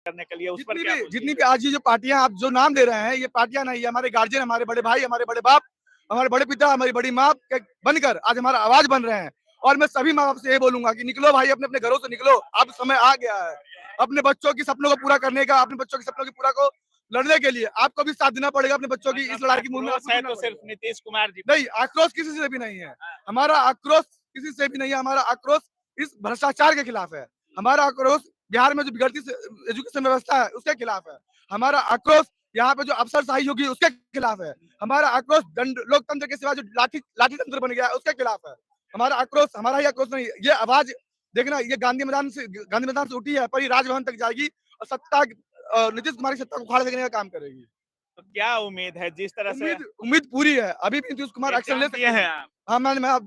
करने के लिए, उस पर क्या बोलिए? जितनी भी आज ये जो पार्टियां आप जो नाम दे रहे हैं, ये पार्टियां नहीं है, हमारे गार्जियन, हमारे बड़े भाई, हमारे बड़े बाप, हमारे बड़े पिता, हमारी बड़ी माँ बनकर आज हमारा आवाज बन रहे हैं। और मैं सभी माँ बाप से ये बोलूंगा कि निकलो भाई, अपने अपने घरों से निकलो, अब समय आ गया है अपने बच्चों की सपनों को पूरा करने का, अपने बच्चों के सपनों की पूरा को लड़ने के लिए आपको भी साथ देना पड़ेगा। अपने बच्चों की इस लड़ाई की मुहिम में आक्रोश है तो सिर्फ नीतीश कुमार जी नहीं, आक्रोश किसी से भी नहीं है, हमारा आक्रोश किसी से भी नहीं है, हमारा आक्रोश इस भ्रष्टाचार के खिलाफ है, हमारा आक्रोश बिहार में जो बिगड़ती एजुकेशन व्यवस्था है उसके खिलाफ है, हमारा आक्रोश यहाँ पे जो अफसरशाही होगी उसके खिलाफ है, हमारा आक्रोश दंड लोकतंत्र के सिवा जो लाठी लाठी तंत्र बन गया है उसके खिलाफ है। हमारा आक्रोश हमारा ही आक्रोश नहीं, ये आवाज देखना, ये गांधी मैदान से उठी है पर ये राजभवन तक जाएगी और सत्ता नीतीश कुमार की सत्ता को उखाड़ देने का काम करेगी। तो क्या उम्मीद है जिस तरह से उम्मीद पूरी है, अभी भी नीतीश कुमार एक्शन ले सकते हैं आप? हाँ, मैं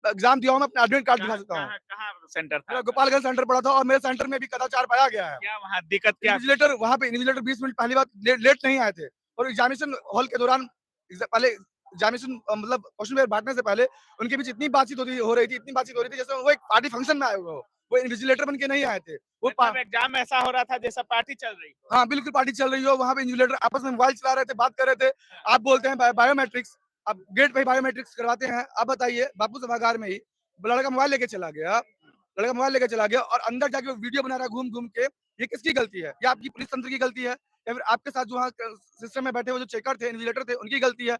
एग्जाम दिया हूँ, मैं अपना एडमिट कार्ड दिखा सकता हूँ। कहाँ सेंटर था? मेरा गोपालगंज सेंटर पड़ा था और मेरे सेंटर में भी कदाचार पाया गया है। क्या वहाँ दिक्कत क्या? इन्विजिलेटर वहाँ पे इन्विजिलेटर 20 मिनट पहली बात लेट नहीं आए थे और एग्जामिनेशन हॉल के दौरान पहले एग्जामिनेशन मतलब क्वेश्चन पेपर बांटने से पहले उनके बीच इतनी बातचीत हो रही थी जैसे वो एक पार्टी फंक्शन में आए हुए हो, वो इन्विजिलेटर बन के नहीं आए थे। वो मतलब एग्जाम ऐसा हो रहा था जैसा पार्टी चल रही हो। हाँ, बिल्कुल पार्टी चल रही हो, वहाँ पे इन्विजिलेटर आपस में मोबाइल चला रहे थे, बात कर रहे थे। आप बोलते हैं बायोमेट्रिक्स, आप गेट पे बायोमेट्रिक्स करवाते हैं। आप बताइए, बापू सभागार में ही लड़का मोबाइल लेके चला गया, और अंदर जाके वो वीडियो बना रहा है घूम-घूम के। ये किसकी गलती है? ये आपकी पुलिस तंत्र की गलती है या फिर आपके साथ जो वहाँ सिस्टम में बैठे हुए जो चेकर थे, इन्विजिलेटर थे, उनकी गलती है?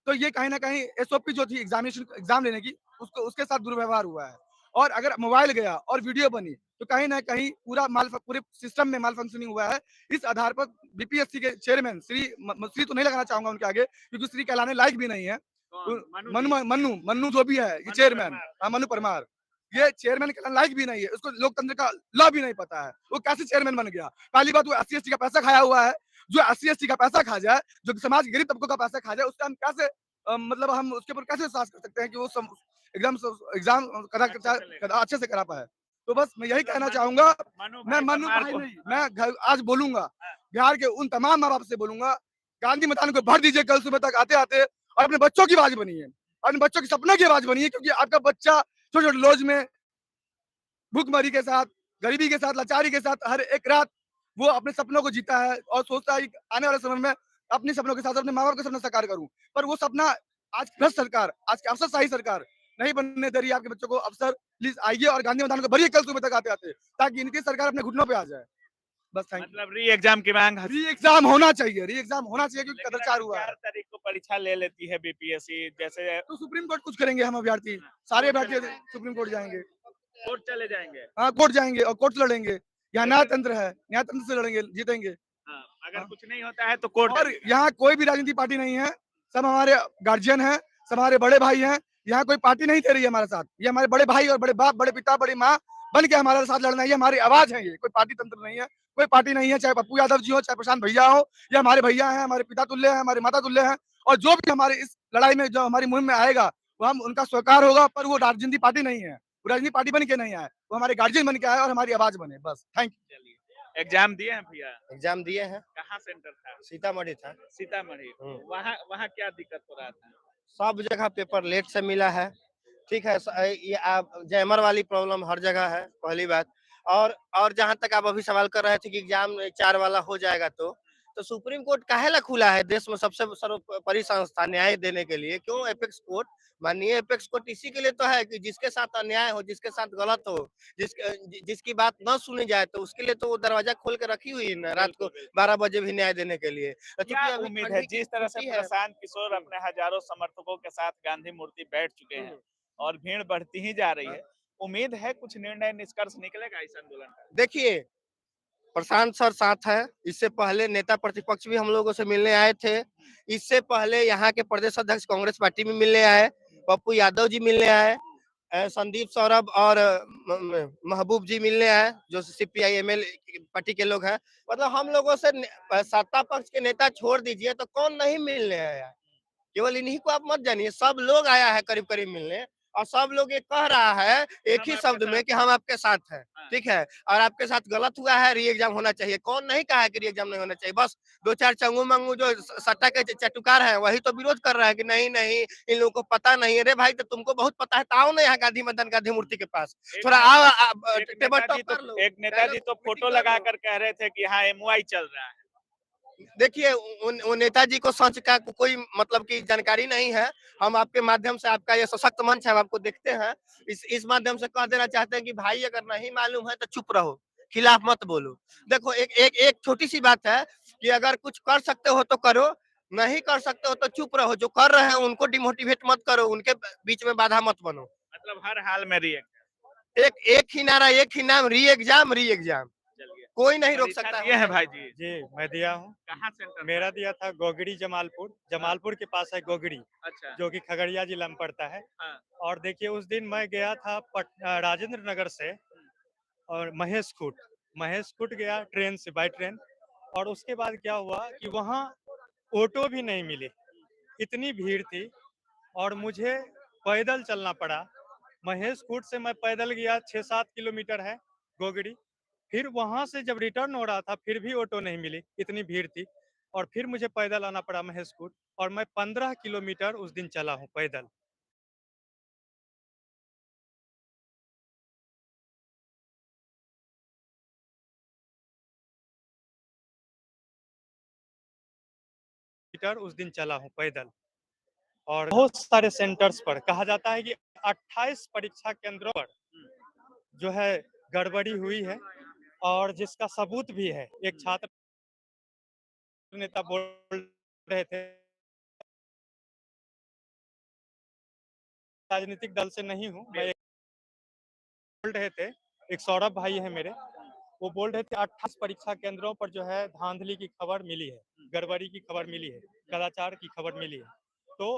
तो ये कहीं न कहीं एसओपी जो थी एग्ज़ाम लेने की, उसको उसके साथ दुर्व्यवहार हुआ है। और अगर मोबाइल गया और वीडियो बनी, तो कहीं न कहीं पूरे सिस्टम में माल फंक्शनिंग हुआ है। इस आधार पर बीपीएससी के चेयरमैन श्री तो नहीं लगाना चाहूँगा उनके आगे, क्योंकि श्री कहलाने लायक भी नहीं है। मन्नू जो भी है ये चेयरमैन, हाँ, मन्नू परमार, ये चेयरमैन कहलाने लायक भी नहीं है, उसको लोकतंत्र का लॉ भी नहीं पता है, वो कैसे चेयरमैन बन गया? पहली बात, वो एससी-एसटी का पैसा खाया हुआ है, जो एससी-एसटी का पैसा खा जाए, जो समाज के गरीब तबकों का पैसा खा जाए, उसका हम कैसे मतलब हम उसके ऊपर कैसे विश्वास कर सकते हैं कि वो एग्जाम अच्छे से करा पाए? तो बस मैं यही कहना चाहूंगा, मैं मन्नू भाई नहीं, मैं आज बोलूंगा बिहार के उन तमाम माँ बाप से बोलूंगा, गांधी मैदान को भर दीजिए कल सुबह तक आते आते, और अपने बच्चों की आवाज बनिए, अपने बच्चों के सपने की आवाज बनिए, क्योंकि आपका बच्चा छोटे छोटे लॉज में भूखमरी के साथ, गरीबी के साथ, लाचारी के साथ हर एक रात वो अपने सपनों को जीता है और सोचता है कि आने वाले समय में अपने सपनों के साथ अपने माँ बाप के सपना साकार करूं। पर वो सपना आज भ्रष्ट सरकार, आज की अफसरशाही सरकार नहीं बनने दे रही है आपके बच्चों को। अफसर प्लीज आइए और गांधी मैदान को भरिए कल सुबह तक आते आते, ताकि नीतीश सरकार अपने घुटनों पे आ जाए। बस थैंक यू। मतलब री एग्जाम की मांग री एग्जाम होना चाहिए, री एग्जाम होना चाहिए, क्योंकि कदाचार हुआ है। 4 तारीख को परीक्षा ले लेती है बीपीएससी, जैसे तो सुप्रीम कोर्ट कुछ करेंगे हम अभ्यर्थी, सारे अभ्यर्थी सुप्रीम कोर्ट जाएंगे। कोर्ट चले जाएंगे। हाँ, कोर्ट जाएंगे और कोर्ट से लड़ेंगे। यहाँ न्याय तंत्र है, न्याय तंत्र से लड़ेंगे, जीतेंगे। हाँ, अगर कुछ नहीं होता है तो कोर्ट। और यहाँ कोई भी राजनीतिक पार्टी नहीं है, सब हमारे गार्जियन हैं, सब हमारे बड़े भाई हैं। यहाँ कोई पार्टी नहीं दे रही है हमारे साथ, ये हमारे बड़े भाई और बड़े बाप, बड़े पिता, बड़ी माँ बन के हमारे साथ लड़ना है, ये हमारी आवाज है। ये कोई पार्टी तंत्र नहीं है, कोई पार्टी नहीं है, चाहे पप्पू यादव जी हो, चाहे प्रशांत भैया हो, ये हमारे भैया हैं, हमारे पिता तुल्य हैं, हमारे माता तुल्य हैं। और जो भी हमारे इस लड़ाई में, जो हमारी मुहिम में आएगा, वो हम उनका स्वीकार होगा, पर वो राजनीतिक पार्टी नहीं है, वो राजनीतिक पार्टी बन के नहीं आए, वो हमारे गार्जियन बन के आए और हमारी आवाज बने। बस थैंक यू। एग्जाम दिए हैं भैया? एग्जाम दिए हैं। कहाँ सेंटर था? सीतामढ़ी था। सीतामढ़ी। वहाँ वहाँ क्या दिक्कत हो रहा था? सब जगह पेपर लेट से मिला है। ठीक है, ये आप जैमर वाली प्रॉब्लम हर जगह है, पहली बात। और जहां तक आप अभी सवाल कर रहे थे कि एग्जाम 4 वाला हो जाएगा, तो सुप्रीम कोर्ट काहे ला खुला है? देश में सबसे सर्वोपरि संस्था न्याय देने के लिए, क्यों एपेक्स कोर्ट? माननीय एपेक्स कोर्ट इसी के लिए तो है कि जिसके साथ अन्याय हो, जिसके साथ गलत हो, जिसकी बात न सुनी जाए, तो उसके लिए तो वो दरवाजा खोल के रखी हुई है रात को 12 बजे भी न्याय देने के लिए। क्या उम्मीद है जिस तरह से प्रशांत किशोर अपने हजारों समर्थकों के साथ गांधी मूर्ति बैठ चुके हैं और भीड़ बढ़ती ही जा रही है, उम्मीद है कुछ निर्णय निष्कर्ष निकलेगा इस आंदोलन का? देखिए, प्रशांत सर साथ है। इससे पहले नेता प्रतिपक्ष भी हम लोगों से मिलने आए थे। इससे पहले यहाँ के प्रदेश अध्यक्ष कांग्रेस पार्टी में मिलने आए, पप्पू यादव जी मिलने आए, संदीप सौरभ और महबूब जी मिलने आए, जो सीपीआई एमएल पार्टी के लोग हैं। मतलब हम लोगों से सत्ता पक्ष के नेता छोड़ दीजिए, तो कौन नहीं मिलने आया? केवल इन्हीं को आप मत जानिए, सब लोग आया है करीब करीब मिलने। और सब लोग ये कह रहा है एक ही हम शब्द आपके में साथ कि हम आपके साथ हैं, हाँ। ठीक है। और आपके साथ गलत हुआ है, री एग्जाम होना चाहिए। कौन नहीं कहा है कि री एग्जाम नहीं होना चाहिए? बस दो चार चंगू मंगू जो सट्टा के चटुकार है वही तो विरोध कर रहा है कि नहीं नहीं इन लोगों को पता नहीं। अरे भाई तो तुमको बहुत पता है, तो आओ ना यहाँ गांधी मैदान गांधी मूर्ति के पास, एक थोड़ा ने- आओ, एक टेबल नेताजी टॉक तो कर लो, एक नेताजी तो डायलॉग फोटो मीटिंग कर लो। लगाकर कह रहे थे कि हाँ एमवाई चल रहा है। देखिए उन नेताजी को सच का कोई मतलब की जानकारी नहीं है। हम आपके माध्यम से, आपका ये सशक्त मंच है, हम आपको देखते हैं, इस माध्यम से कह देना चाहते हैं कि भाई अगर नहीं मालूम है तो चुप रहो, खिलाफ मत बोलो। देखो एक छोटी सी बात है कि अगर कुछ कर सकते हो तो करो, नहीं कर सकते हो तो चुप रहो। जो कर रहे हैं उनको डिमोटिवेट मत करो, उनके बीच में बाधा मत बनो। मतलब हर हाल में रिएक्ट। एक एक ही नारा, एक ही नाम, री एग्जाम री एग्जाम, चलिए कोई नहीं रोक परीक्षा सकता है। दिए हैं भाई जी? जी मैं दिया हूँ। कहाँ सेंटर मेरा था? दिया था गोगड़ी जमालपुर, जमालपुर के पास है गोगड़ी, अच्छा जो कि खगड़िया जिला में पड़ता है। हाँ। और देखिए उस दिन मैं गया था राजेंद्र नगर से और महेश कूट गया ट्रेन से, बाई ट्रेन। और उसके बाद क्या हुआ कि वहाँ ऑटो भी नहीं मिले, इतनी भीड़ थी और मुझे पैदल चलना पड़ा। महेश कूट से मैं पैदल गया, 6-7 किलोमीटर है गोगड़ी। फिर वहां से जब रिटर्न हो रहा था फिर भी ऑटो नहीं मिली, इतनी भीड़ थी। और फिर मुझे पैदल आना पड़ा महेशकूट, और मैं 15 किलोमीटर उस दिन चला हूँ पैदल। उस दिन चला हूँ पैदल। और बहुत सारे सेंटर्स पर कहा जाता है कि 28 परीक्षा केंद्रों पर जो है गड़बड़ी हुई है, और जिसका सबूत भी है। एक छात्र नेता बोल रहे थे, राजनीतिक दल से नहीं हूँ मैं, बोल रहे थे, एक सौरभ भाई है मेरे, वो बोल रहे थे 28 परीक्षा केंद्रों पर जो है धांधली की खबर मिली है, गड़बड़ी की खबर मिली है, कदाचार की खबर मिली है। तो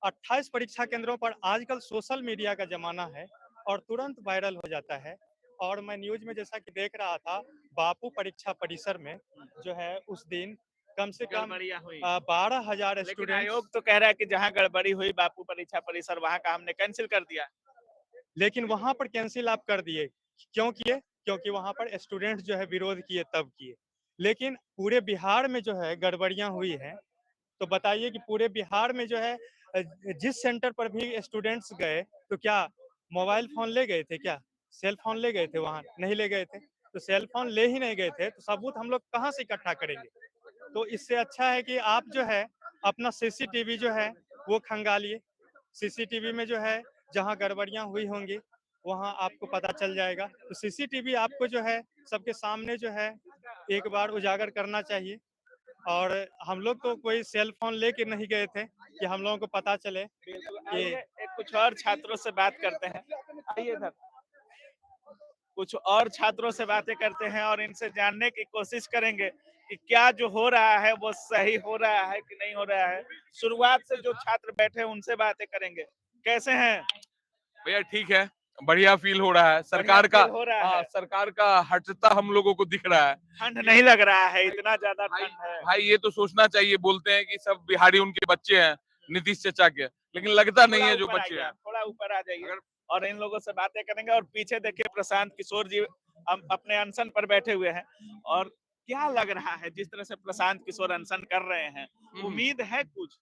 28 परीक्षा केंद्रों पर आजकल सोशल मीडिया का जमाना है और तुरंत वायरल हो जाता है। और मैं न्यूज में जैसा कि देख रहा था, बापू परीक्षा परिसर में जो है उस दिन कम से कम गड़बड़ियाँ हुई। 12,000 लेकिन स्टूडेंट्स। आयोग तो कह रहा है कि जहाँ गड़बड़ी हुई बापू परीक्षा परिसर वहाँ का हमने कैंसिल कर दिया। लेकिन वहां पर कैंसिल आप कर दिए, क्यों किए? क्योंकि वहां पर स्टूडेंट्स जो है विरोध किए, तब किए। लेकिन पूरे बिहार में जो है गड़बड़ियां हुई हैं, तो बताइए कि पूरे बिहार में जो है जिस सेंटर पर भी स्टूडेंट्स गए तो क्या मोबाइल फोन ले गए थे? क्या सेल फोन ले गए थे? वहां नहीं ले गए थे। तो सेल फोन ले ही नहीं गए थे तो सबूत हम लोग कहाँ से इकट्ठा करेंगे? तो इससे अच्छा है कि आप जो है अपना सीसीटीवी जो है वो खंगालिए। सीसीटीवी में जो है जहाँ गड़बड़ियाँ हुई होंगी वहाँ आपको पता चल जाएगा। तो सीसीटीवी आपको जो है सबके सामने जो है एक बार उजागर करना चाहिए। और हम लोग तो कोई सेल फोन लेके नहीं गए थे कि हम लोगों को पता चले कि आइए एक कुछ और छात्रों से बात करते हैं। आइए इधर कुछ और छात्रों से बातें करते हैं और इनसे जानने की कोशिश करेंगे कि क्या जो हो रहा है वो सही हो रहा है कि नहीं हो रहा है। शुरुआत से जो छात्र बैठे हैं उनसे बातें करेंगे। कैसे हैं भैया? ठीक है, बढ़िया फील हो रहा है। सरकार का, हो रहा हाँ, है? सरकार का हटता हम लोगों को दिख रहा है। ठंड नहीं लग रहा है? इतना ज्यादा भाई, ठंड है? भाई ये तो सोचना चाहिए। बोलते हैं कि सब बिहारी उनके बच्चे हैं, नीतीश चाचा के, लेकिन लगता नहीं है जो बच्चे हैं। थोड़ा ऊपर आ जाइए और इन लोगों से बातें करेंगे। और पीछे देखिए प्रशांत किशोर जी अपने अनशन पर बैठे हुए हैं। और क्या लग रहा है जिस तरह से प्रशांत किशोर अनशन कर रहे हैं, उम्मीद है कुछ?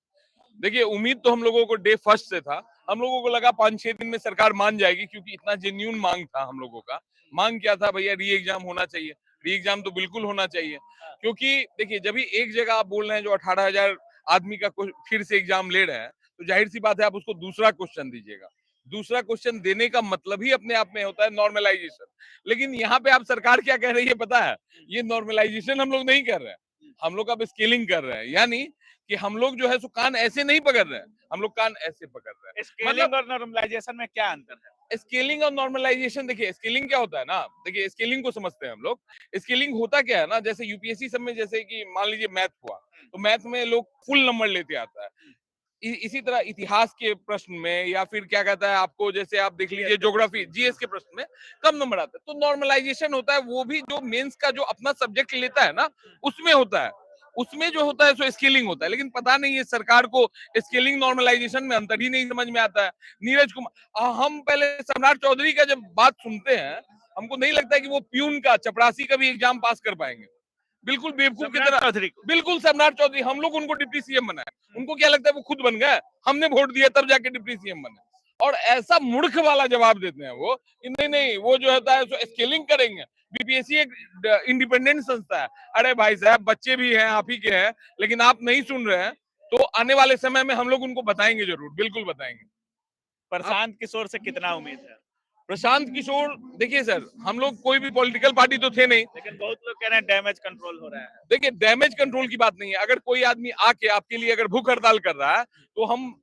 देखिए, उम्मीद तो हम लोगों को डे फर्स्ट से था। हम लोगों को लगा 5-6 दिन में सरकार मान जाएगी, क्योंकि इतना जेन्यून मांग था हम लोगों का। मांग क्या था भैया? री एग्जाम होना चाहिए। री एग्जाम तो बिल्कुल होना चाहिए, क्योंकि देखिए जब भी एक जगह आप बोल रहे हैं जो 18,000 आदमी का फिर से एग्जाम ले रहे हैं, तो जाहिर सी बात है आप उसको दूसरा क्वेश्चन दीजिएगा। दूसरा क्वेश्चन देने का मतलब ही अपने आप में होता है नॉर्मलाइजेशन। लेकिन यहाँ पे आप सरकार क्या कह रही है पता है? ये नॉर्मलाइजेशन हम लोग नहीं कर रहे हैं, हम लोग अब स्केलिंग कर रहे हैं। यानी कि हम लोग जो है सो कान ऐसे नहीं पकड़ रहे हैं, हम लोग कान ऐसे पकड़ रहे हैं। स्केलिंग और नॉर्मलाइजेशन में क्या अंतर है? स्केलिंग और नॉर्मलाइजेशन, देखिए स्केलिंग क्या होता है ना, देखिए स्केलिंग को समझते हैं हम लोग। स्केलिंग होता क्या है ना, जैसे यूपीएससी सब में, जैसे कि मान लीजिए मैथ हुआ, तो मैथ में लोग फुल नंबर लेते आता है। इसी तरह इतिहास के प्रश्न में, या फिर क्या कहता है आपको, जैसे आप देख लीजिए ज्योग्राफी, जीएस के प्रश्न में कम नंबर आता है। तो नॉर्मलाइजेशन होता है वो भी जो मेंस का जो अपना सब्जेक्ट लेता है ना, उसमें होता है। उसमें जो होता है सो स्केलिंग होता है, लेकिन पता नहीं है सरकार को स्केलिंग नॉर्मलाइजेशन में अंतर ही नहीं समझ में आता है। नीरज कुमार, हम पहले सम्राट चौधरी का जब बात सुनते हैं, हमको नहीं लगता है कि वो प्यून का, चपरासी का भी एग्जाम पास कर पाएंगे। बिल्कुल बेवकूफ की सम्राट तरह, चौधरी को बिल्कुल सम्राट चौधरी, हम लोग उनको डिप्टी सीएम बनाए, उनको क्या लगता है वो खुद बन गए, हमने वोट दिया तब जाके डिप्टी सीएम बने। और ऐसा मूर्ख वाला जवाब देते हैं वो कि नहीं नहीं वो जो होता है सो स्केलिंग करेंगे। बीपीएससी एक इंडिपेंडेंट संस्था है। अरे भाई साहब, बच्चे भी हैं, आप ही के हैं, लेकिन आप नहीं सुन रहे हैं, तो आने वाले समय में हम लोग उनको बताएंगे, जरूर बिल्कुल बताएंगे। प्रशांत किशोर से कितना उम्मीद है? प्रशांत किशोर, देखिए सर, हम लोग कोई भी पॉलिटिकल पार्टी तो थे नहीं, लेकिन बहुत लोग कह रहे हैं डैमेज कंट्रोल हो रहा है। देखिए डैमेज कंट्रोल की बात नहीं है। अगर कोई आदमी आके आपके लिए अगर भूख हड़ताल कर रहा है, तो हम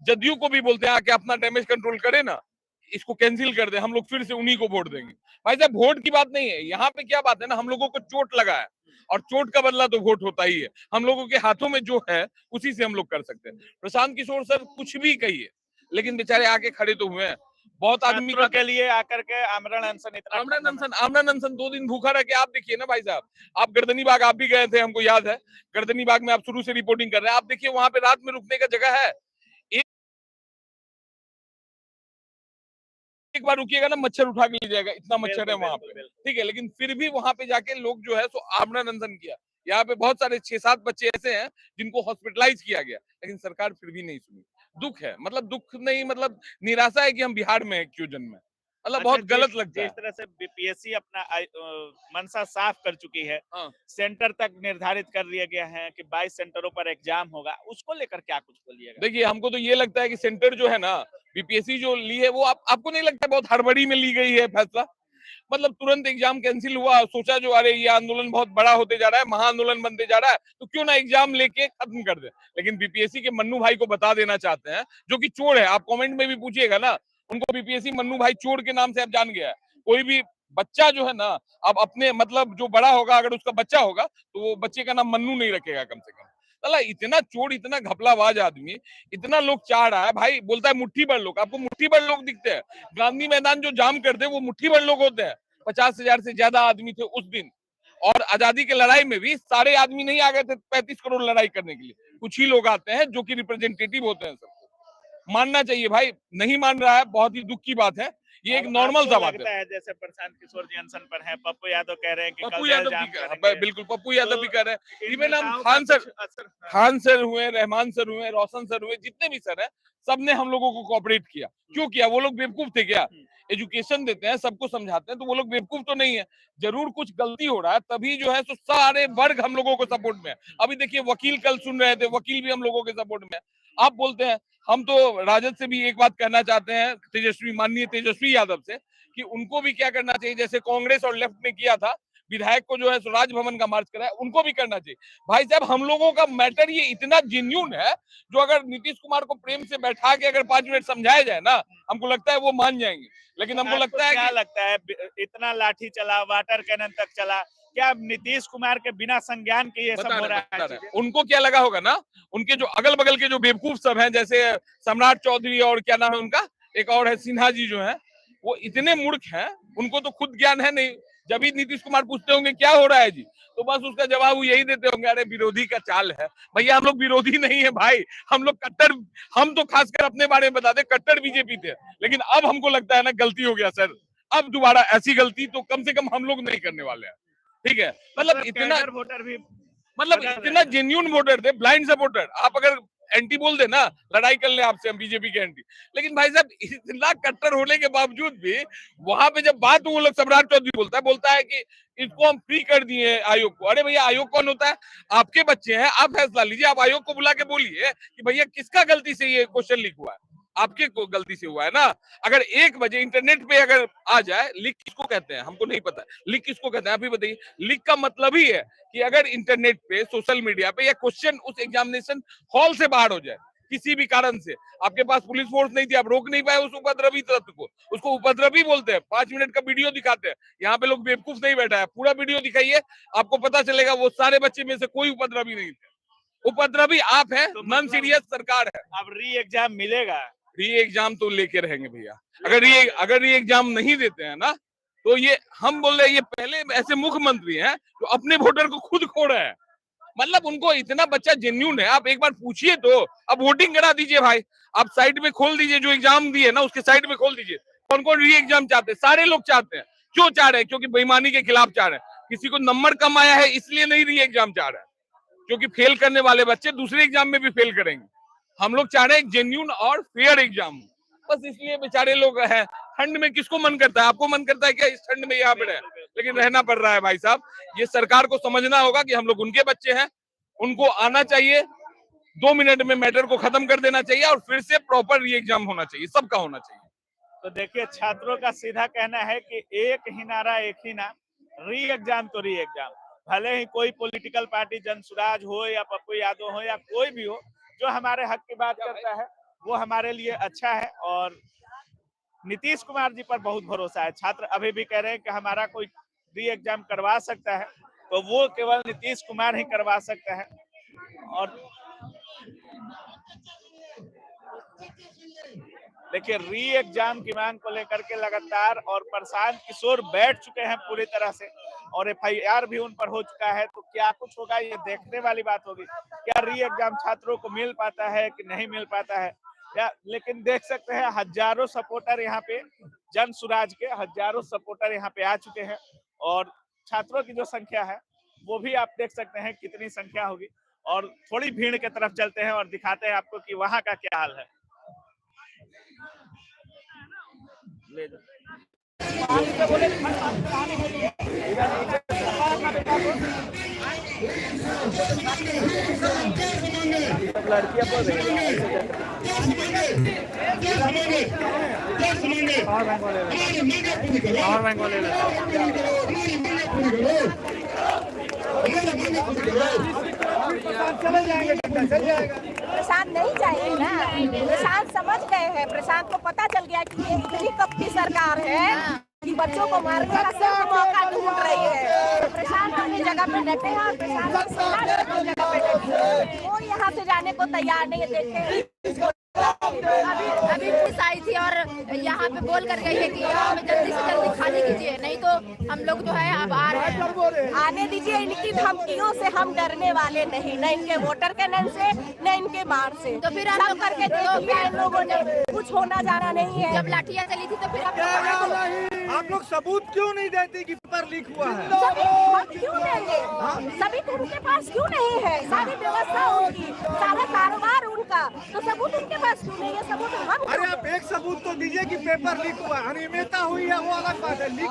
जदयू को भी बोलते हैं आके अपना डैमेज कंट्रोल करे ना, इसको कैंसिल कर दे, हम लोग फिर से उन्हीं को वोट देंगे। भाई साहब, वोट की बात नहीं है यहाँ पे, क्या बात है ना, हम लोगों को चोट लगा है और चोट का बदला तो वोट होता ही है। हम लोगों के हाथों में जो है उसी से हम लोग कर सकते हैं। प्रशांत किशोर सर कुछ भी कहिए, लेकिन बेचारे आके खड़े तो हुए हैं। बहुत आदमी छात्रों के लिए आकर के आमरण अनशन इतना आमरण अनशन 2 दिन भूखा रह के आप देखिए ना भाई साहब। आप गर्दनी बाग आप भी गए थे, हमको याद है, गर्दनी बाग में आप शुरू से रिपोर्टिंग कर रहे हैं। आप देखिए वहां पे रात में रुकने का जगह है, एक बार रुकिएगा ना मच्छर उठा के ले जाएगा, इतना मच्छर है वहां पे, ठीक है। लेकिन फिर भी वहां पे जाके लोग जो है सो आमरण अनशन किया। यहाँ पे बहुत सारे 6-7 बच्चे ऐसे हैं जिनको हॉस्पिटलाइज किया गया, लेकिन सरकार फिर भी नहीं सुनी। दुख है, मतलब दुख नहीं, मतलब निराशा है कि हम बिहार में क्यों जन्मे, मतलब बहुत गलत लगता है। जिस तरह से बीपीएससी अपना मंशा साफ कर चुकी है, हाँ। सेंटर तक निर्धारित कर दिया गया है कि 22 सेंटरों पर एग्जाम होगा, उसको लेकर क्या कुछ बोलिएगा? देखिए हमको तो ये लगता है कि सेंटर जो है ना, बीपीएससी जो ली है, वो आपको नहीं लगता बहुत हड़बड़ी में ली गई है फैसला? मतलब तुरंत एग्जाम कैंसिल हुआ, सोचा जो अरे ये आंदोलन बहुत बड़ा होते जा रहा है, महा आंदोलन बनते जा रहा है, तो क्यों ना एग्जाम लेके खत्म कर दे। लेकिन बीपीएससी के मन्नू भाई को बता देना चाहते हैं, जो कि चोर है, आप कमेंट में भी पूछिएगा ना, उनको बीपीएससी मन्नू भाई चोर के नाम से अब जान गया है। कोई भी बच्चा जो है ना, अब अपने मतलब जो बड़ा होगा, अगर उसका बच्चा होगा तो वो बच्चे का नाम मन्नू नहीं रखेगा कम से कम। साला इतना चोर, इतना घपलाबाज आदमी, इतना लोग चाह रहा है भाई, बोलता है मुट्ठी भर लोग। आपको मुट्ठी भर लोग दिखते हैं? गांधी मैदान जो जाम करते हैं वो मुट्ठी भर लोग होते हैं। 50,000 से ज्यादा आदमी थे उस दिन, और आजादी की लड़ाई में भी सारे आदमी नहीं आ गए थे 35 करोड़ लड़ाई करने के लिए। कुछ ही लोग आते हैं जो कि रिप्रेजेंटेटिव होते हैं। सबको मानना चाहिए भाई, नहीं मान रहा है, बहुत ही दुख की बात है, ये एक नॉर्मल सा बात है। जैसे प्रशांत किशोर जी अनशन पर हैं, पप्पू यादव कह रहे हैं कि पप्पू कल यादव जाम भी करेंगे। बिल्कुल पप्पू यादव भी कह रहे हैं, इन इवन हम नेताओं खान का सर, कुछ असर- खान सर हुए, रहमान सर हुए, रोशन सर हुए, जितने भी सर हैं, सबने हम लोगों को कोऑपरेट किया। क्यों किया? वो लोग बेवकूफ थे क्या? एजुकेशन देते हैं, सबको समझाते हैं, तो वो लोग बेवकूफ तो नहीं है। जरूर कुछ गलती हो रहा है, तभी जो है तो सारे वर्ग हम लोगों को सपोर्ट में है। अभी देखिए वकील कल सुन रहे थे, वकील भी हम लोगों के सपोर्ट में है। आप बोलते हैं, हम तो राजद से भी एक बात कहना चाहते हैं, तेजस्वी, माननीय तेजस्वी यादव से, कि उनको भी क्या करना चाहिए, जैसे कांग्रेस और लेफ्ट ने किया था, विधायक को जो है राजभवन का मार्च कराया, उनको भी करना चाहिए। भाई साहब, हम लोगों का मैटर ये इतना जेन्युइन है, जो अगर नीतीश कुमार को प्रेम से बैठा के अगर 5 मिनट समझाया जाए ना, हमको लगता है वो मान जाएंगे। लेकिन हमको लगता है क्या कि लगता है इतना लाठी चला, वाटर कैनन तक चला, क्या नीतीश कुमार के बिना संज्ञान के ये सब हो रहा है? उनको क्या लगा होगा ना, उनके जो अगल बगल के जो बेवकूफ सब हैं, जैसे सम्राट चौधरी और क्या नाम है उनका, एक और है सिन्हा जी जो है, वो इतने मूर्ख हैं, उनको तो खुद ज्ञान है नहीं। जब भी नीतीश कुमार पूछते होंगे क्या हो रहा है जी, तो बस उसका जवाब वो यही देते होंगे, अरे विरोधी का चाल है। भैया हम लोग विरोधी नहीं है भाई, हम लोग कट्टर, हम तो खासकर अपने बारे में बताते, कट्टर बीजेपी थे। लेकिन अब हमको लगता है ना गलती हो गया सर, अब दोबारा ऐसी गलती तो कम से कम हम लोग नहीं करने वाले हैं, ठीक है। मतलब इतना वोटर भी, मतलब इतना जेन्युइन वोटर थे, ब्लाइंड सपोर्टर। आप अगर एंटी बोल दे ना, लड़ाई कर ले आपसे, हम बीजेपी के एंटी। लेकिन भाई साहब इतना कट्टर होने के बावजूद भी वहां पे जब बात वो लोग, सम्राट चौधरी बोलता है कि इसको हम फ्री कर दिए आयोग को। अरे भैया आयोग कौन होता है? आपके बच्चे हैं, आप फैसला लीजिए। आप आयोग को बुला के बोलिए कि भैया किसका गलती से ये क्वेश्चन लीक हुआ है, आपके को गलती से हुआ है ना। अगर 1 बजे इंटरनेट पे अगर आ जाए, लीक किसको कहते हैं हमको नहीं पता, लीक किसको कहते हैं आप ही बताइए। लीक का मतलब ही है कि अगर इंटरनेट पे, सोशल मीडिया पे, या क्वेश्चन उस एग्जामिनेशन हॉल से बाहर हो जाए किसी भी कारण से, आपके पास पुलिस फोर्स नहीं थी, आप रोक नहीं पाए उस उपद्रवी तत्व को, उसको उपद्रवी बोलते हैं। 5 मिनट का वीडियो दिखाते हैं, यहाँ पे लोग बेवकूफ नहीं बैठा है, पूरा वीडियो दिखाइए, आपको पता चलेगा वो सारे बच्चे में से कोई उपद्रवी नहीं थे। उपद्रवी आप हैं, नॉन सीरियस सरकार है। अब री एग्जाम मिलेगा? री एग्जाम तो लेके रहेंगे भैया। अगर री एग्जाम नहीं देते हैं ना, तो ये हम बोल रहे हैं, ये पहले ऐसे मुख्यमंत्री हैं जो अपने वोटर को खुद खो रहे हैं। मतलब उनको इतना बच्चा जेन्यून है, आप एक बार पूछिए तो। अब वोटिंग करा दीजिए भाई, आप साइड में खोल दीजिए, जो एग्जाम दिए ना उसके साइड में खोल दीजिए, कौन कौन री एग्जाम चाहते हैं। सारे लोग चाहते हैं। क्यों चाह रहे हैं? क्योंकि बेईमानी के खिलाफ चाह रहे हैं। किसी को नंबर कम आया है इसलिए नहीं री एग्जाम चाह रहा है, क्योंकि फेल करने वाले बच्चे दूसरे एग्जाम में भी फेल करेंगे। हम लोग चाह रहे हैं जेन्यून और फेयर एग्जाम, बस इसलिए बेचारे लोग हैं। ठंड में किसको मन करता है? आपको मन करता है क्या इस ठंड में यहाँ पे रहे? लेकिन रहना पड़ रहा है भाई साहब। ये सरकार को समझना होगा कि हम लोग उनके बच्चे हैं, उनको आना चाहिए, 2 मिनट में मैटर को खत्म कर देना चाहिए और फिर से प्रॉपर री एग्जाम होना चाहिए, सबका होना चाहिए। तो देखिए, छात्रों का सीधा कहना है कि एक ही नारा, एक ही नाम, री एग्जाम तो री एग्जाम। भले ही कोई पॉलिटिकल पार्टी जनसुराज हो या पप्पू यादव हो या कोई भी हो, जो हमारे हक की बात करता है वो हमारे लिए अच्छा है। और नीतीश कुमार जी पर बहुत भरोसा है। छात्र अभी भी कह रहे हैं कि हमारा कोई री एग्जाम करवा सकता है तो वो केवल नीतीश कुमार ही करवा सकता है। और देखिए, री एग्जाम की मांग को लेकर के लगातार और प्रशांत किशोर बैठ चुके हैं पूरी तरह से, और FIR भी उन पर हो चुका है। तो क्या कुछ होगा ये देखने वाली बात होगी। क्या री एग्जाम छात्रों को मिल पाता है कि नहीं मिल पाता है या। लेकिन देख सकते हैं हजारों सपोर्टर यहाँ पे, जन सुराज के हजारों सपोर्टर यहाँ पे आ चुके हैं, और छात्रों की जो संख्या है वो भी आप देख सकते हैं कितनी संख्या होगी। और थोड़ी भीड़ के तरफ चलते हैं और दिखाते हैं आपको कि वहां का क्या हाल है। ले जाओ। लड़कियां बोल रही प्रशांत नहीं चाहिए ना। प्रशांत समझ गए हैं, प्रशांत को पता चल गया कि ये इतनी कपटी सरकार है कि बच्चों को मारने का सिर्फ मौका ढूंढ रही है। प्रशांत अपनी जगह पे डटे हैं और प्रशांत अपनी जगह पे डटे हैं। वो यहाँ से जाने को तैयार नहीं है। देखते अभी पुलिस आई थी और यहाँ पे बोल कर गई है कि यहाँ में जल्दी से जल्दी खाली कीजिए, नहीं तो हम लोग जो है अब आ रहे हैं। आने दीजिए। इनकी धमकियों से हम डरने वाले नहीं, न इनके वोटर कैनन से न इनके मार से। तो फिर हम करके इन लोगों ने कुछ होना जाना नहीं है। जब लाठियाँ चली थी तो फिर आप लोग सबूत क्यों नहीं देते कि पेपर लीक हुआ है? हम क्यों देंगे? सभी तो उनके पास क्यों नहीं है? सारी व्यवस्था उनकी, सारा कारोबार उनका, तो सबूत उनके पास क्यों नहीं है? सबूत हम। अरे आप एक सबूत तो दीजिए कि पेपर लीक हुआ। अनियमितता हुई है वो अलग बात है। लीक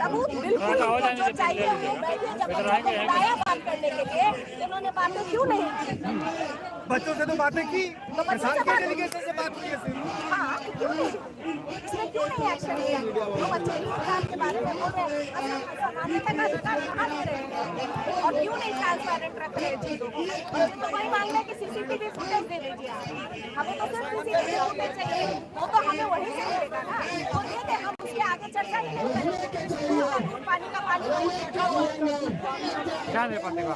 सबूत बिल्कुल जो चाहिए वो बैठे। जब बुलाया बात करने के लिए, उन्होंने बातें क्यों नहीं की? बच्चों से तो बातें की, तो बच्चों से बात से बात हुई है। हाँ, क्यों नहीं? इसमें क्यों नहीं एक्शन लिया? वो बच्चे यूथ के बारे में बोल रहे हैं, समाज का अधिकार कहाँ दे रहे हैं? और क्यों नहीं ट्रांसपेरेंट रख रहे हैं चीजों को? तो वही मांग रहे हैं कि CCTV फुटेज दे दीजिए आप। हमें तो सिर्फ CCTV फुटेज चाहिए, वो तो हमें वहीं से मिलेगा ना। तो दे दे, हम उसके आगे चर्चा ही नहीं करेंगे। पानी का पानी क्या दे पातेगा?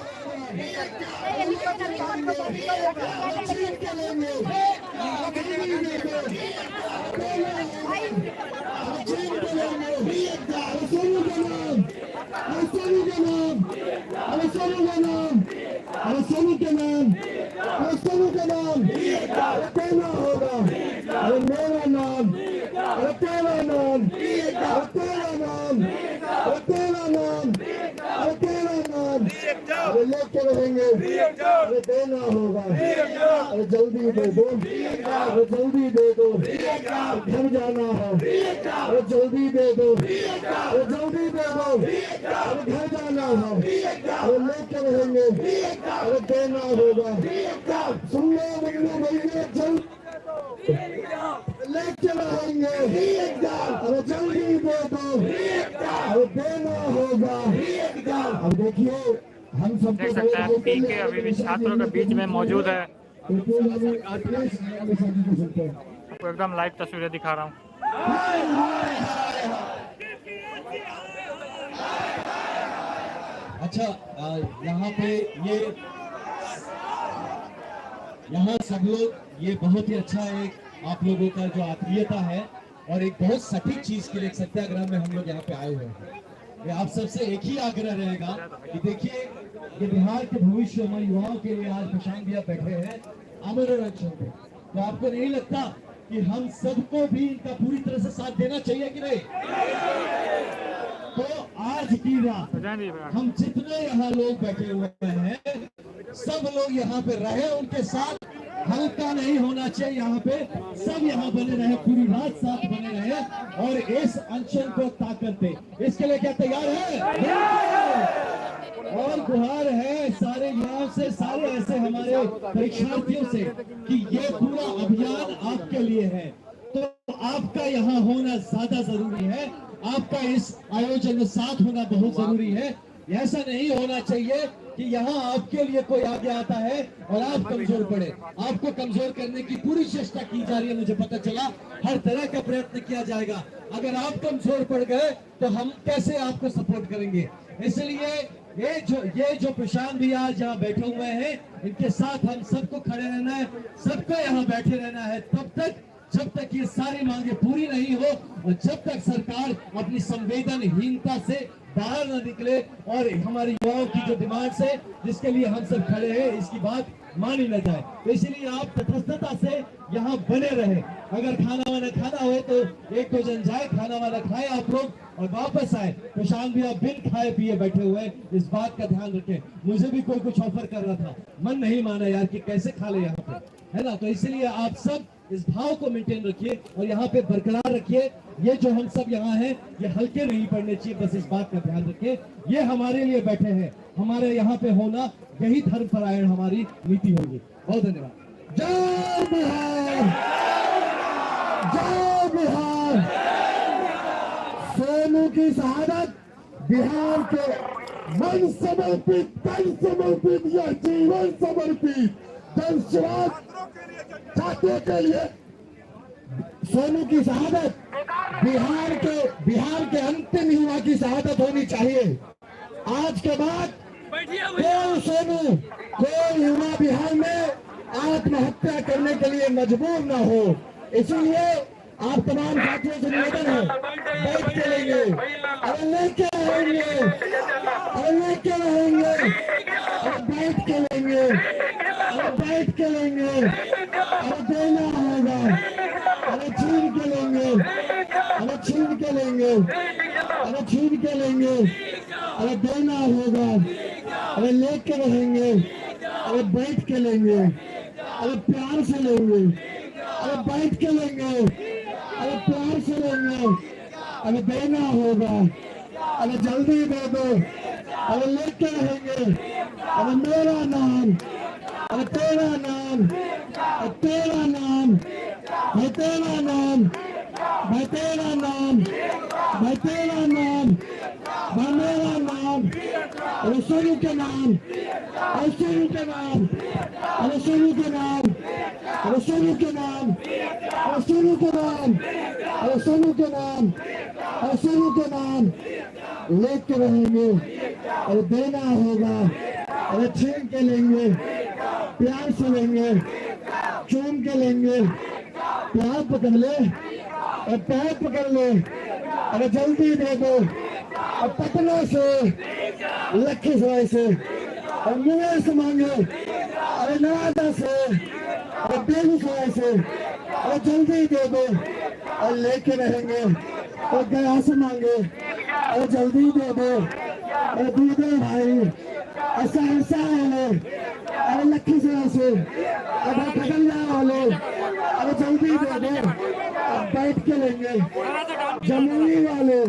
लेके रहेंगे, अरे देना होगा, अरे जल्दी दे दो, अरे जल्दी दे दो, घर जाना है, अरे जल्दी दे दो, अरे जल्दी दे दो, अरे घर जाना है, अरे लेके रहेंगे, अरे देना होगा। सुनने मन्नू भैया जल्द लेके रहेंगे, अरे जल्दी दे दो, अरे देना होगा। अब देखिए हम सब देख सकते हैं पीके अभी भी छात्रों के बीच में मौजूद है। आपको एकदम लाइव तस्वीरें दिखा रहा हूँ। अच्छा, यहाँ पे यहाँ सब लोग, ये बहुत ही अच्छा एक आप लोगों का जो आत्मीयता है और एक बहुत सटीक चीज के लिए सत्याग्रह में हम लोग यहाँ पे आए हुए हैं। आप सबसे एक ही आग्रह रहेगा कि देखिए ये बिहार के भविष्य में युवाओं के लिए आज प्रशांत भैया बैठे हैं अमर आरक्षण पे, तो आपको नहीं लगता कि हम सबको भी इनका पूरी तरह से साथ देना चाहिए कि नहीं? तो आज की रात हम जितने यहाँ लोग बैठे हुए हैं सब लोग यहाँ पे रहे, उनके साथ हल्का नहीं होना चाहिए, यहाँ पे सब यहाँ बने रहे, पूरी रात साथ बने रहे और इस अनशन को ताकत दे। इसके लिए क्या तैयार है? और गुहार है सारे युवाओं से, सारे ऐसे हमारे परीक्षार्थियों से कि ये पूरा अभियान आपके लिए है, तो आपका यहाँ होना ज्यादा जरूरी है, आपका इस आयोजन में साथ होना बहुत जरूरी है। ऐसा नहीं होना चाहिए कि यहाँ आपके लिए कोई आगे आता है और आप कमजोर पड़े। आपको कमजोर करने की पूरी चेष्टा की जा रही है, मुझे पता चला, हर तरह का प्रयत्न किया जाएगा। अगर आप कमजोर पड़ गए तो हम कैसे आपको सपोर्ट करेंगे? इसलिए ये जो प्रशांत भी आज यहाँ बैठे हुए हैं, इनके साथ हम सबको खड़े रहना है, सबको यहाँ बैठे रहना है तब तक जब तक ये सारी मांगे पूरी नहीं हो और जब तक सरकार अपनी संवेदनहीनता से बाहर न निकले और हमारे युवाओं की जो डिमांड है जिसके लिए हम सब खड़े हैं इसकी बात मानी न जाए। तो इसलिए आप तटस्थता से यहाँ बने रहे। अगर खाना वाना खाना हो तो एक दो जन जाए, खाना वाना खाए आप लोग और वापस आए। प्रशांत भी आप बिन खाए पिए बैठे हुए, इस बात का ध्यान रखें। मुझे भी कोई कुछ ऑफर कर रहा था, मन नहीं माना यार कि कैसे खा ले यहाँ पे, है ना? तो इसलिए आप सब इस भाव को मेंटेन रखिए और यहाँ पे बरकरार रखिए। ये जो हम सब यहाँ हैं ये हल्के नहीं पड़ने चाहिए, बस इस बात का ध्यान रखिए। ये हमारे लिए बैठे हैं, हमारे यहाँ पे होना यही धर्म परायण हमारी नीति होगी। बहुत धन्यवाद। जय बिहार, जय बिहार। सोनू की शहादत बिहार के मन समर्पित, तन समर्पित या जीवन समर्पित देशवाद छात्रों के लिए सोनू की शहादत बिहार के अंतिम युवा की शहादत होनी चाहिए। आज के बाद कोई सोनू, कोई युवा बिहार में आत्महत्या करने के लिए मजबूर न हो। इसीलिए आप तमाम साथियों से निवेदन है, बैठ के लेंगे, अरे लेके रहेंगे, अरे लेके रहेंगे, अरे बैठ के लेंगे, अरे बैठ के लेंगे, अरे देना होगा, अरे छीन के लेंगे, अरे छीन के लेंगे, अरे छीन के लेंगे, अरे देना होगा, अरे लेके रहेंगे, अरे बैठ के लेंगे, अरे प्यार से लेंगे, अरे बैठ के लेंगे, अरे प्यार से लेंगे, अरे देना होगा, अरे जल्दी दे दो, अरे लेके रहेंगे, अरे मेरा नाम, अरे तेरा नाम, अरे तेरा नाम, भाई तेरा नाम, भाई तेरा नाम, भाई तेरा नाम, भाई मेरा नाम, अरे सोनू के नाम, अरे सोनू के नाम, अरे सोनू के नाम, अरे सोनू के नाम, अरे सोनू के नाम, अरे सोनू के नाम, अरे सोनू के नाम लेके रहेंगे, अरे देना होगा, अरे छीन के लेंगे, प्यार से लेंगे, चूम के लेंगे, प्यार पकड़ ले और पैर पकड़ ले, अरे जल्दी दे दो। और पटना से, लखीसराय से और मुंगेर से मांगे, अरे नवादा से और बेगूसराय से, अरे जल्दी दे दो और लेके रहेंगे। और गया से मांगे, अरे जल्दी दे दो, अरे दूधे भाई, और सहरसा वाले, अरे लखीसराय से, अरे खगड़िया वाले, अरे जल्दी दे दो, अब बैठ के लेंगे। जमुई वाले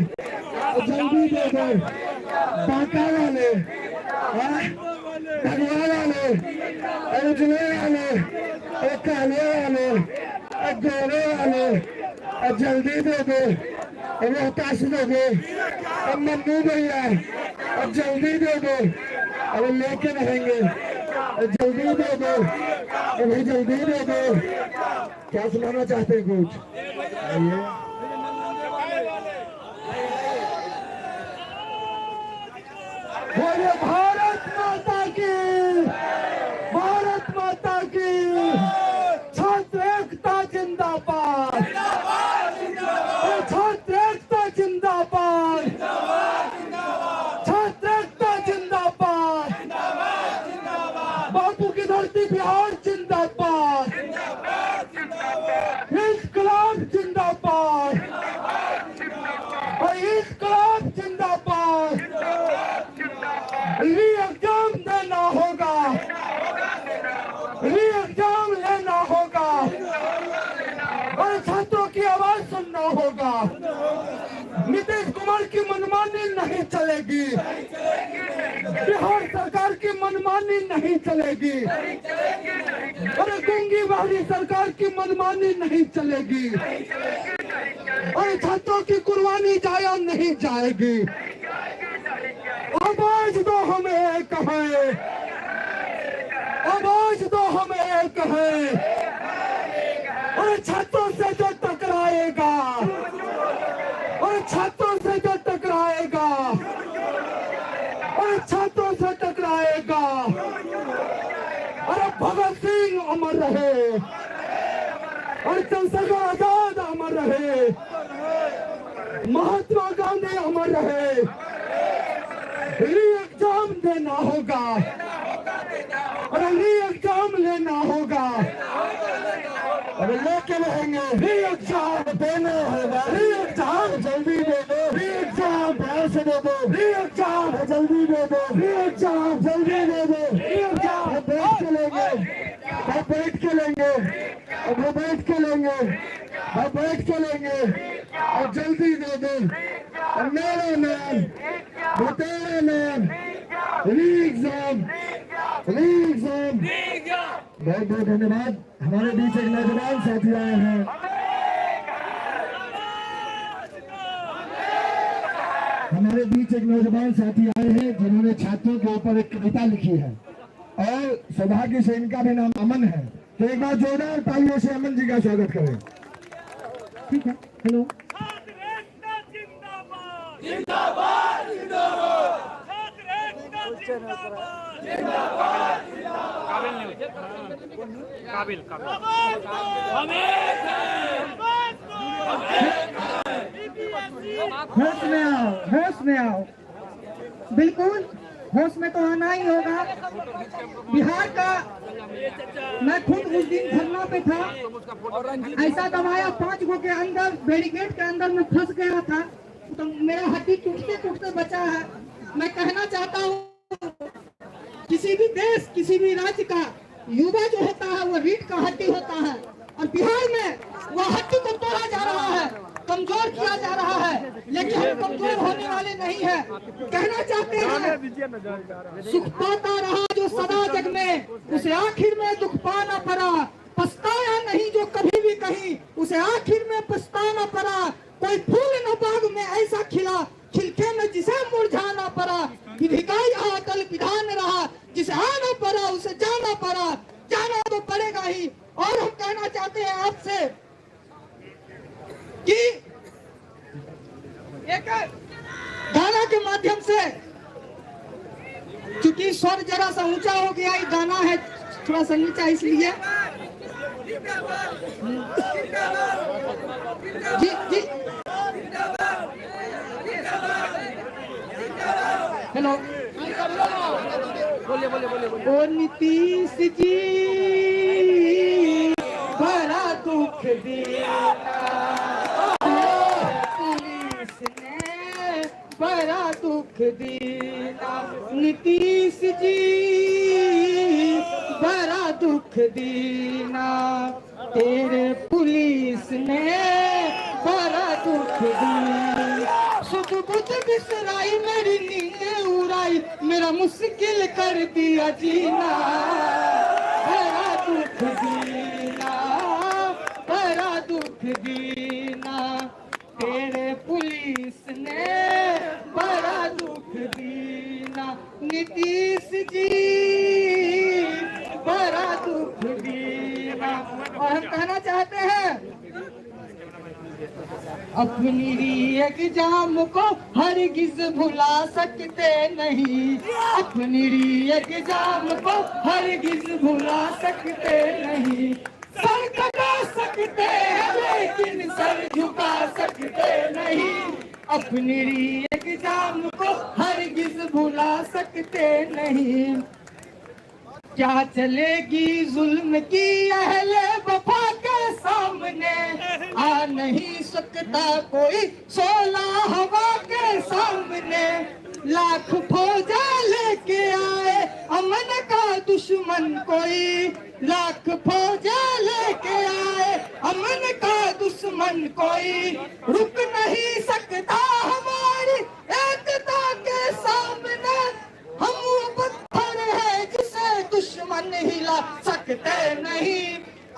जल्दी दे दो, बांका वाले, भगवा वाले, अरे जुले वाले, अरे काले वाले, अरे गोरे वाले, अरे जल्दी दे दो, अरे रोहतास दे दो, अरे मन्नू भैया, अरे जल्दी दे दो, अरे लेके रहेंगे, अरे जल्दी दे दो, अरे जल्दी दे दो। क्या सुनाना चाहते हैं कुछ? बोले भारत माता की, भारत माता की, छात्र एकता जिंदाबाद, छात्र एकता जिंदाबाद, री एग्जाम देना होगा, री एग्जाम लेना होगा और छात्रों की आवाज सुनना होगा। नीतीश कुमार की मनमानी नहीं चलेगी, बिहार सरकार की मनमानी नहीं चलेगी, और गूंगी बहरी सरकार की मनमानी नहीं चलेगी, और छात्रों की कुर्बानी जाया नहीं जाएगी। आवाज दो हमें एक है, आवाज दो हमें एक है, और छात्रों से जो टकराएगा, और छात्रों से जो टकराएगा, और छात्रों से टकराएगा, अरे भगत सिंह अमर रहे, और चंद्रशेखर आजाद अमर रहे, महात्मा गांधी अमर रहे। री एग्जाम देना होगा और री एग्जाम लेना होगा, और लेके रहेंगे। री एग्जाम देना होगा, री एग्जाम जल्दी दे दो, री एग्जाम प्यार से दे दो, री एग्जाम जल्दी दे दो, री एग्जाम जल्दी दे दो, री एग्जाम बैठ के लेंगे, बैठ के लेंगे, अब बैठ के लेंगे, अब बैठ के लेंगे, और जल्दी दे दो। और मेरा नाम, तेरा नाम, री एग्जाम, री एग्जाम। बहुत बहुत धन्यवाद। हमारे बीच एक नौजवान साथी आए हैं, हमारे बीच एक नौजवान साथी आए हैं जिन्होंने छात्रों के ऊपर एक कविता लिखी है, और सौभाग्य से इनका भी नाम अमन है। तो एक बार जोरदार तालियों से अमन जी का स्वागत करें। ठीक है, हेलो। होश में आओ, होश में आओ, बिल्कुल होश में तो आना ही होगा। बिहार का मैं खुद उस दिन धरना पे था, ऐसा दबाया 5 गो के अंदर बैरिकेड के अंदर में फंस गया था, तो मेरा हड्डी टूटते टूटते बचा है। मैं कहना चाहता हूँ, किसी भी देश, किसी भी राज्य का युवा जो होता है वो रीढ़ का हड्डी होता है, और बिहार में वह हड्डी को तोड़ा जा रहा है, कमजोर किया जा रहा है, लेकिन हम कमजोर होने वाले नहीं है। कहना चाहते हैं, सुख पाता रहा जो सदा जग में, उसे आखिर में दुख पाना पड़ा, पछताया नहीं जो कभी भी कहीं, उसे आखिर में पछताना पड़ा। कोई फूल न बाग में ऐसा खिला, खिलके में जिसे मुरझाना पड़ा, विधि का यहाँ कल विधान रहा, जिसे आना पड़ा उसे जाना पड़ा, जाना तो पड़ेगा ही। और हम कहना चाहते हैं आपसे कि एक गाना के माध्यम से, क्योंकि स्वर जरा सा ऊंचा हो गया, ये गाना है थोड़ा सा नीचा, इसलिए जी जी हेलो, बोलिए बोलिए बोलिए। ओ नीतीश जी बड़ा दुख दिया, पुलिस ने बड़ा दुख दिया, नीतीश जी बड़ा दुख दिया, तेरे पुलिस ने बड़ा दुख दिया। सुध बुध बिसराई मेरी नींद उड़ाई, मेरा मुश्किल कर दिया जीना, बड़ा दुख दीना, बड़ा दुख दीना, तेरे पुलिस ने बड़ा दुख दीना, नीतीश जी बड़ा दुख दीना। और हम कहना चाहते हैं, अपनी री एग्जाम को हरगिज भुला सकते नहीं, अपनी री एग्जाम को हरगिज भुला सकते नहीं, सर कटा सकते हैं लेकिन सर झुका सकते नहीं, अपनी री एग्जाम को हरगिज भुला सकते नहीं। क्या चलेगी जुल्म की अहले वफा के सामने, आ नहीं सकता कोई 16 हवा के सामने, लाख फौजा लेके आए अमन का दुश्मन कोई, लाख फौजा लेके आए अमन का दुश्मन कोई, रुक नहीं सकता हमारी एकता के सामने, हम वो पत्थर है जिसे दुश्मन हिला सकते नहीं,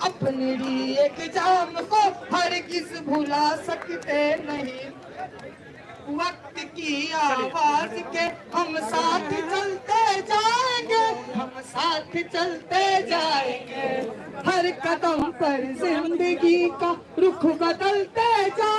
अपनी एक जाम को हरगिज भुला सकते नहीं। वक्त की आवाज के हम साथ चलते जाएंगे, हम साथ चलते जाएंगे, हर कदम पर जिंदगी का रुख बदलते जाएंगे।